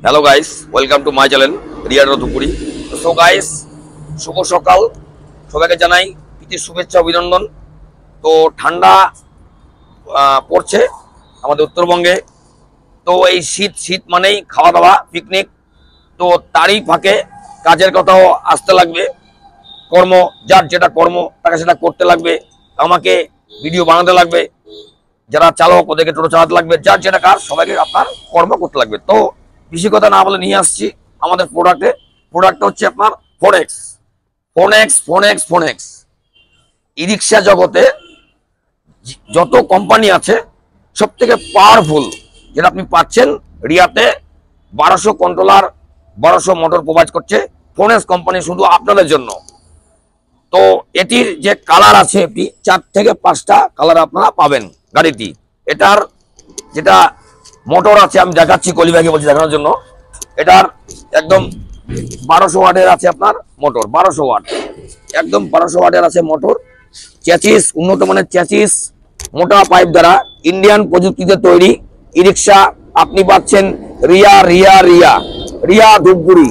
Hello guys, welcome to my channel Riya Ratupuri. So guys, শুভ সকাল, সবাইকে জানাই প্রীতি শুভেচ্ছা অভিনন্দন। তো ঠান্ডা পড়ছে আমাদের উত্তরবঙ্গে। তো এই শীত শীত মানেই খাওয়া দাওয়া, পিকনিক। তো তারই ফাঁকে কাজের কথাও আসতে লাগবে। কর্ম, যার যেটা কর্ম তাকে সেটা করতে লাগবে, আমাকে ভিডিও বানাতে লাগবে, যারা চালক ওদেরকে টোটো চালাতে লাগবে, যার যেটা কাজ সবাইকে আপনার কর্ম করতে লাগবে। তো বেশি কথা না বলে নিয়ে আসছি আমাদের প্রোডাক্টটা হচ্ছে আপনার ফোনেক্স। ই রিক্সা জগতে যত কোম্পানি আছে সব থেকে পাওয়ারফুল যেটা আপনি পাচ্ছেন রিয়াতে 1200 কন্ট্রোলার, 1200 মোটর প্রোভাইড করছে ফোনেক্স কোম্পানি শুধু আপনাদের জন্য। তো এটির যে কালার আছে, এটি 4 থেকে 5টা কালার আপনারা পাবেন গাড়িটি। এটার যেটা মোটর আছে আমি দেখাচ্ছি, কলিবাগে বলছি দেখানোর জন্য। এটার একদম 1200 ওয়াটের আছে আপনার মোটর, 1200 ওয়াট, একদম 1200 ওয়াটের আছে মোটর। চ্যাচিস উন্নত মানের চ্যাচিস, মোটা পাইপ দ্বারা ইন্ডিয়ান প্রযুক্তিতে তৈরি ই রিক্সা আপনি পাচ্ছেন রিয়া ধূপগুড়ি।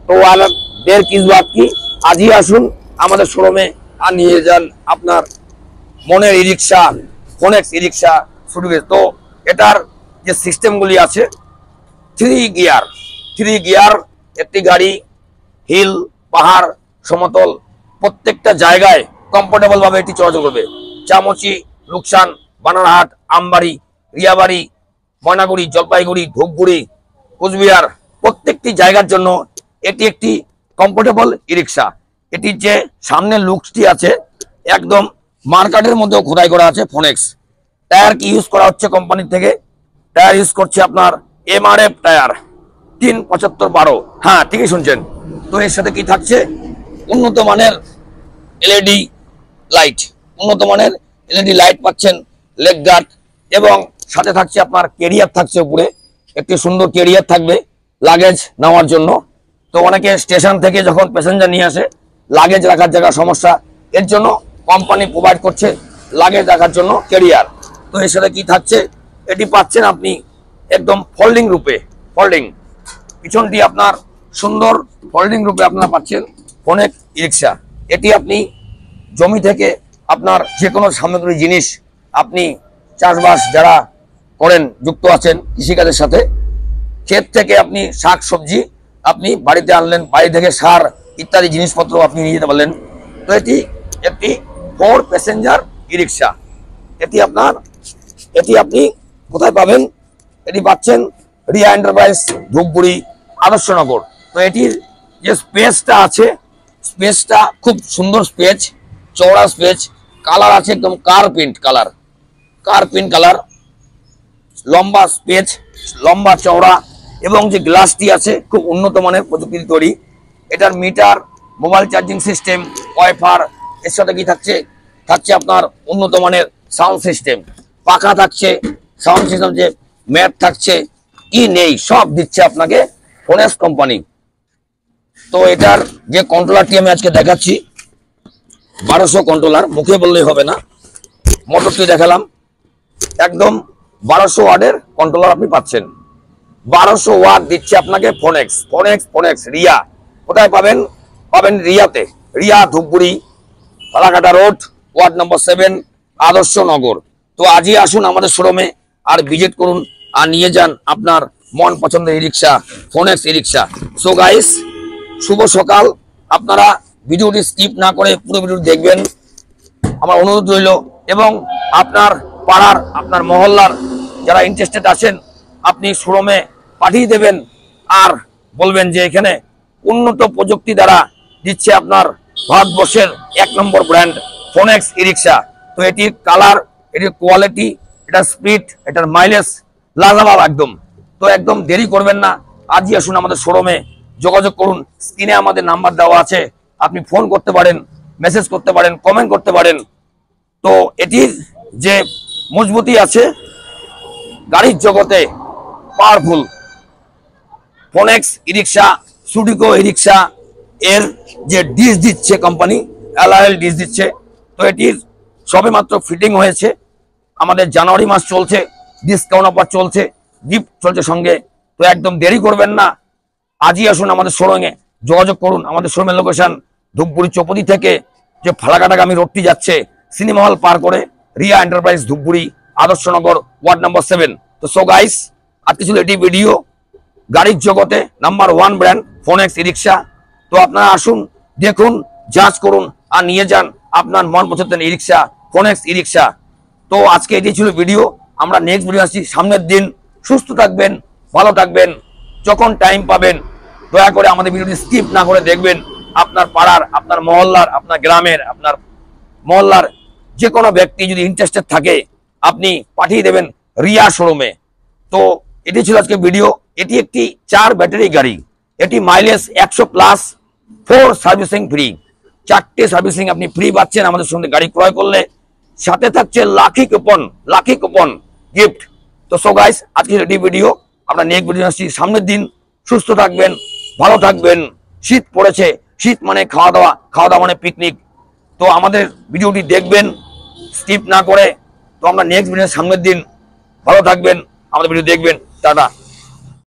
তো আর দেড় কিস বাদ কি, আজই আসুন আমাদের শোরুমে আর নিয়ে যান আপনার মনের ই রিক্সা, ফোনেক্স ই রিক্সা শুরুবে। তো এটার যে সিস্টেমগুলি আছে, 3 গিয়ার একটি গাড়ি হিল, পাহাড়, সমতল প্রত্যেকটা জায়গায় কমফোর্টেবল ভাবে এটি চলাচল করবে। চামচি, লুকসান, বানারহাট, আমবাড়ি, রিয়াবাড়ি, ময়নাগুড়ি, জলপাইগুড়ি, ধূপগুড়ি, কোচবিহার প্রত্যেকটি জায়গার জন্য এটি একটি কমফোর্টেবল ই রিক্সা। এটির যে সামনের লুকসটি আছে একদম মার্কেটের মধ্যেও খোদাই করা আছে ফোনেক্স। টায়ার কি ইউজ করা হচ্ছে কোম্পানি থেকে, টায়ার ইউজ করছে আপনার MRF টায়ার 375/12। হ্যাঁ, ঠিকই শুনছেন। তো এর সাথে কি থাকছে, উন্নত মানের এলইডি লাইট পাচ্ছেন, লেগ গার্ড, এবং সাথে থাকছে আপনার ক্যারিয়ার থাকছে উপরে, একটি সুন্দর ক্যারিয়ার থাকবে লাগেজ নেওয়ার জন্য। তো অনেকে স্টেশন থেকে যখন প্যাসেঞ্জার নিয়ে আসে লাগেজ রাখার জায়গা সমস্যা, এর জন্য কোম্পানি প্রোভাইড করছে লাগেজ রাখার জন্য ক্যারিয়ার। তো এর সাথে কি থাকছে, এটি পাচ্ছেন আপনি একদম ফোল্ডিং পিছনটি আপনার সুন্দর ফোল্ডিং রূপে আপনারা পাচ্ছেন ফোনেক্স ই রিক্সা। এটি আপনি জমি থেকে আপনার যে কোনো সামগ্রী জিনিস, আপনি চাষবাস যারা করেন, যুক্ত আছেন কৃষিকাজের সাথে, ক্ষেত থেকে আপনি শাক সবজি আপনি বাড়িতে আনলেন, বাড়ি থেকে সার ইত্যাদি জিনিসপত্র আপনি নিয়ে যেতে পারলেন। তো এটি একটি 4 প্যাসেঞ্জার ই রিক্সা। এটি আপনি কোথায় পাবেন, এটি পাচ্ছেন রিয়া এন্টারপ্রাইজ, ধূপগুড়ি, আদর্শনগর। তো এটির যে স্পেসটা আছে, স্পেসটা খুব সুন্দর স্পেস, চওড়া স্পেস, কালার আছে একদম কার্পিন্ট কালার, লম্বা স্পেস, লম্বা চওড়া, এবং যে গ্লাসটি আছে খুব উন্নত মানের প্রযুক্তির তৈরি। এটার metre, mobile charging system, wifi, এর সাথে কি থাকছে আপনার উন্নত মানের সাউন্ড সিস্টেম, পাখা থাকছে, সাউন্ড সিস্টেম, যে ম্যাট থাকছে, কি নেই সব দিচ্ছে আপনাকে ফোনেক্স কোম্পানি। তো এটার যে কন্ট্রোলারটি আমি আজকে দেখাচ্ছি, 1200 কন্ট্রোলার, মুখে বললেই হবে না। মোটরটি দেখালাম, একদম 1200 ওয়াটের কন্ট্রোলার আপনি পাচ্ছেন। 1200 ওয়াট দিচ্ছে আপনাকে ফোনেক্স রিয়া। কোথায় পাবেন রিয়াতে, Riya Dhupguri, Falakata road, ward number 7, Adarshnagar. তো আজই আসুন আমাদের শোরুমে আর ভিজিট করুন আর নিয়ে যান আপনার মন পছন্দের ই রিক্সা, ফোনেক্স ই রিক্সা। সো গাইস, শুভ সকাল। আপনারা ভিডিওটি স্কিপ না করে পুরো ভিডিওটি দেখবেন, আমার অনুরোধ রইল। এবং আপনার পাড়ার, আপনার মহল্লার যারা ইন্টারেস্টেড আছেন আপনি শোরুমে পাঠিয়ে দেবেন আর বলবেন যে এখানে উন্নত প্রযুক্তি দ্বারা দিচ্ছে আপনার ভারতবর্ষের 1 নম্বর ব্র্যান্ড ফোনেক্স ই রিক্সা। তো এটির কালার, এটির কোয়ালিটি, এটার স্পিড, এটার মাইলেজ লাজবাব একদম। তো একদম দেরি করবেন না, আজই আসুন আমাদের শোরুমে, যোগাযোগ করুন। স্ক্রিনে আমাদের নাম্বার দেওয়া আছে, আপনি ফোন করতে পারেন, মেসেজ করতে পারেন, কমেন্ট করতে পারেন। তো এটির যে মজবুতি আছে গাড়ির জগতে, পাওয়ারফুল ফোনেক্স ই রিক্সা, সুডিকো ই রিক্সা, এর যে ডিস দিচ্ছে কোম্পানি, অ্যালয়েল ডিস দিচ্ছে। তো এটির সবে মাত্র ফিটিং হয়েছে, আমাদের জানুয়ারি মাস চলছে, ডিসকাউন্ট অফার চলছে, গিফট চলছে সঙ্গে। তো একদম দেরি করবেন না, আজই আসুন আমাদের শোরুমে, যোগাযোগ করুন। আমাদের শোরুমের লোকেশন ধূপগুড়ি চৌপতি থেকে যে ফালাকাটাগামী রোডটি যাচ্ছে সিনেমা হল পার করে Riya enterprise Dhupguri Adarshnagar ward number 7। তো সো গাইস, আজকে ছিল এটি ভিডিও গাড়ির জগতে নাম্বার 1 ব্র্যান্ড ফোনেক্স ই রিক্সা। তো আপনারা আসুন, দেখুন, যাচ করুন আর নিয়ে যান আপনার মন পছন্দের ই রিক্সা, ফোনেক্স ই রিক্সা। তো আজকে এটি ছিল ভিডিও, আমরা নেক্সট ভিডিও আসছি সামনের দিন। সুস্থ থাকবেন, ভালো থাকবেন, যখন টাইম পাবেন দয়া করে আমাদের ভিডিওটি স্কিপ না করে দেখবেন। আপনার পাড়ার, আপনার মহল্লার, আপনার গ্রামের, আপনার মহল্লার যে কোনো ব্যক্তি যদি ইন্টারেস্টেড থাকে আপনি পাঠিয়ে দেবেন রিয়া শোরুমে। তো এটি ছিল আজকে ভিডিও। এটি একটি 4 ব্যাটারি গাড়ি, এটি মাইলেজ 100+, 4 সার্ভিসিং ফ্রি, 4টে সার্ভিসিং আপনি ফ্রি পাচ্ছেন আমাদের সঙ্গে গাড়ি ক্রয় করলে। সাথে থাকছে লাকি কুপন গিফট। তো সো গাইস, আজকে এটি ভিডিও, আমরা নেক্সট ভিডিও আসছি সামনের দিন। সুস্থ থাকবেন, ভালো থাকবেন। শীত পড়েছে, শীত মানে খাওয়া দাওয়া মানে পিকনিক। তো আমাদের ভিডিওটি দেখবেন স্কিপ না করে। তো আমরা নেক্সট ভিডিও সামনের দিন, ভালো থাকবেন, আমাদের ভিডিও দেখবেন। টাটা।